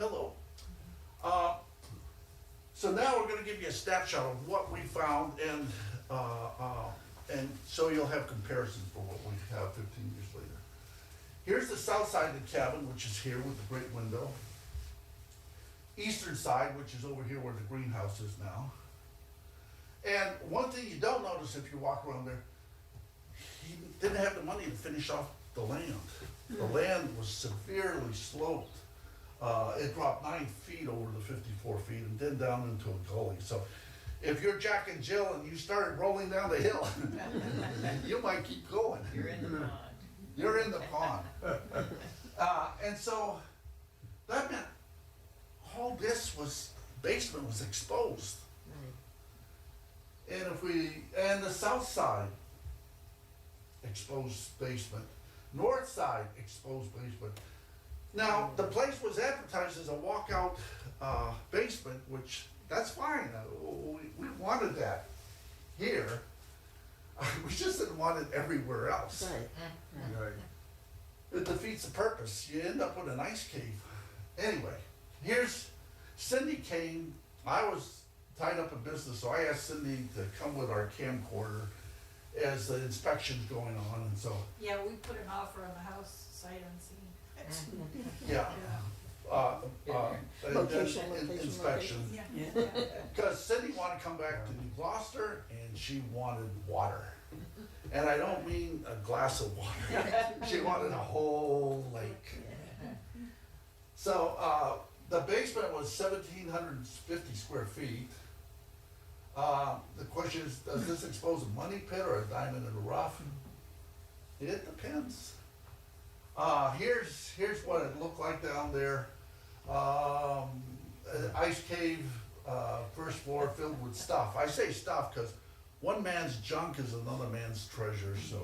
Hello. So now we're gonna give you a snapshot of what we found and so you'll have comparisons for what we have 15 years later. Here's the south side of the cabin, which is here with the great window. Eastern side, which is over here where the greenhouse is now. And one thing you don't notice if you walk around there, he didn't have the money to finish off the land. The land was severely sloped. It dropped 9 feet over the 54 feet and then down into a gully. So if you're Jack and Jill and you started rolling down the hill, you might keep going. You're in the pond. You're in the pond. And so that meant all this basement was exposed. And the south side, exposed basement. North side, exposed basement. Now, the place was advertised as a walkout basement, which, that's fine. We wanted that here. We just didn't want it everywhere else. Right. Right. It defeats the purpose. You end up with an ice cave. Anyway, Cindy came. I was tied up in business, so I asked Cindy to come with our camcorder as the inspection's going on, and so, Yeah, we put an offer on the house sight unseen. yeah. Location, Inspection. Yeah. Because Cindy wanted to come back to New Gloucester, and she wanted water. And I don't mean a glass of water. She wanted a whole lake. So the basement was 1,750 square feet. The question is, does this expose a money pit or a diamond in the rough? It depends. Here's what it looked like down there. An ice cave, first floor filled with stuff. I say stuff because one man's junk is another man's treasure. So,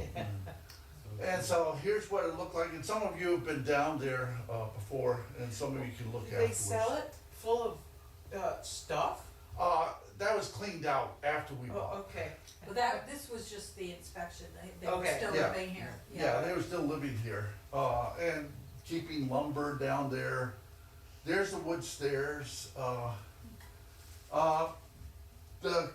and so here's what it looked like. And some of you have been down there before, and some of you can look Did afterwards. they sell it full of stuff? That was cleaned out after we bought. Oh, okay. But this was just the inspection, they were Okay. still Yeah. living here. Yeah, they were still living here, and keeping lumber down there. There's the wood stairs. The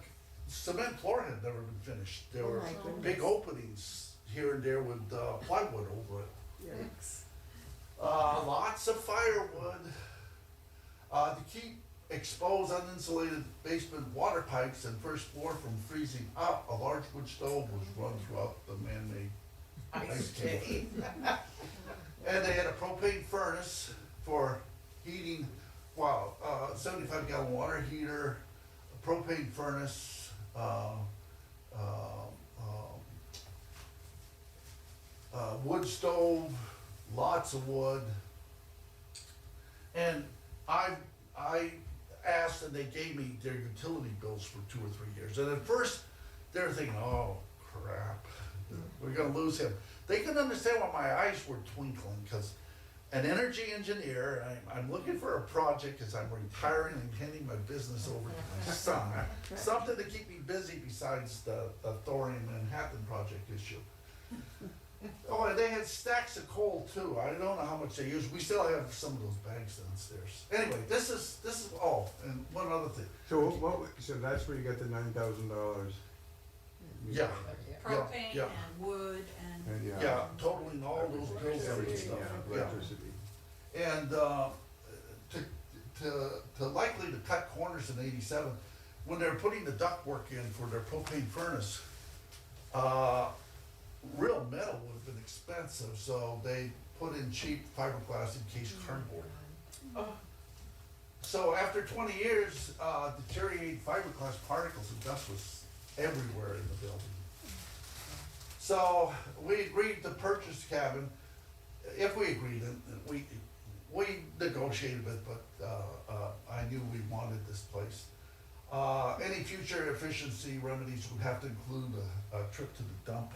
cement floor had never been finished. There Oh were my goodness. big openings here and there with plywood over it. Yikes. Lots of firewood. To keep exposed uninsulated basement water pipes and first floor from freezing up, a large wood stove was run throughout the man-made ice cave. And they had a propane furnace for heating, 75-gallon water heater, a propane furnace, wood stove, lots of wood. And I asked, and they gave me their utility bills for 2 or 3 years. And at first, they were thinking, oh, crap, we're gonna lose him. They couldn't understand why my eyes were twinkling, because an energy engineer, I'm looking for a project because I'm retiring and handing my business over to my son. Something to keep me busy besides the thorium Manhattan project issue. Oh, and they had stacks of coal too. I don't know how much they use. We still have some of those bags downstairs. Anyway, this is and one other thing. So that's where you got the $9,000. Yeah, Propane yeah. and wood and. yeah, totaling all those bills and Everything, stuff. yeah, Yeah. electricity. And to likely to cut corners in '87, when they were putting the ductwork in for their propane furnace, real metal would have been expensive, so they put in cheap fiberglass encased cardboard. Oh, So after 20 years, deteriorating fiberglass particles and dust was everywhere in the building. So we agreed to purchase the cabin. If we agreed, and we negotiated it, but I knew we wanted this place. Any future efficiency remedies would have to include a trip to the dump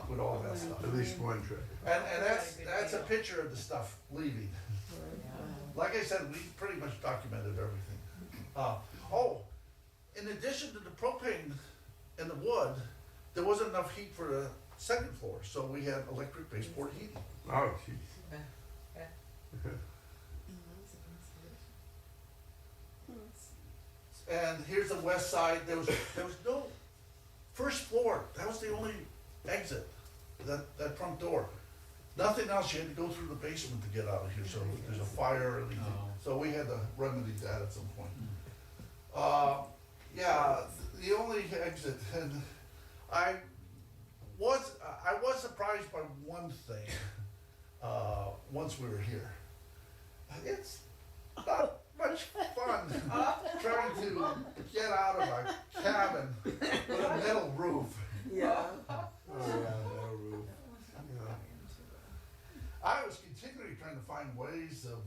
with all that stuff. At least one trip. And that's a picture of the stuff leaving. Like I said, we pretty much documented everything. In addition to the propane and the wood, there wasn't enough heat for the second floor, so we had electric baseboard heating. Oh, jeez. and here's the west side, there was no, first floor, that was the only exit, that front door. Nothing else, you had to go through the basement to get out of here, so if there's a fire or anything, so we had to remedy that at some point. Yeah, the only exit, and I was surprised by one thing, once we were here. It's not much fun trying to get out of a cabin with a metal roof. Yeah. Oh, yeah, that roof. Yeah. I was continually trying to find ways of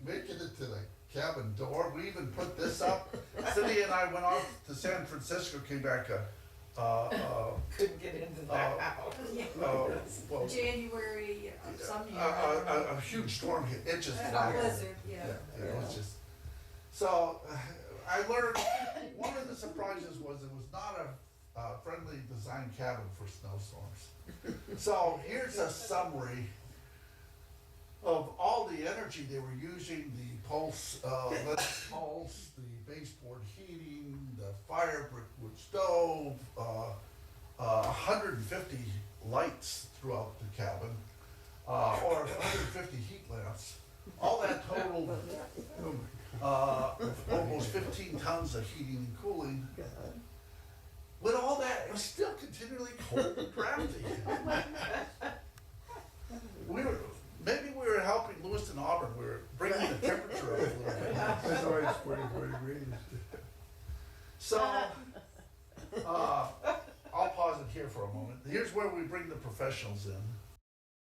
making it to the cabin door. We even put this up. Cindy and I went off to San Francisco, came back, Couldn't get into that house. well, January of some year. a huge storm hit. It just A flagged. blizzard, yeah. It was just, so I learned, one of the surprises was it was not a friendly design cabin for snowstorms. So here's a summary of all the energy they were using, the pulse, lead pulse, the baseboard heating, the fire brickwood stove, 150 lights throughout the cabin, or 150 heat lamps. All that totaled almost 15 tons of heating and cooling. With all that, it was still continually cold and drafty. Maybe we were helping Lewiston Auburn, we were bringing the temperature up a little bit. That's always 44 degrees. So, I'll pause it here for a moment. Here's where we bring the professionals in.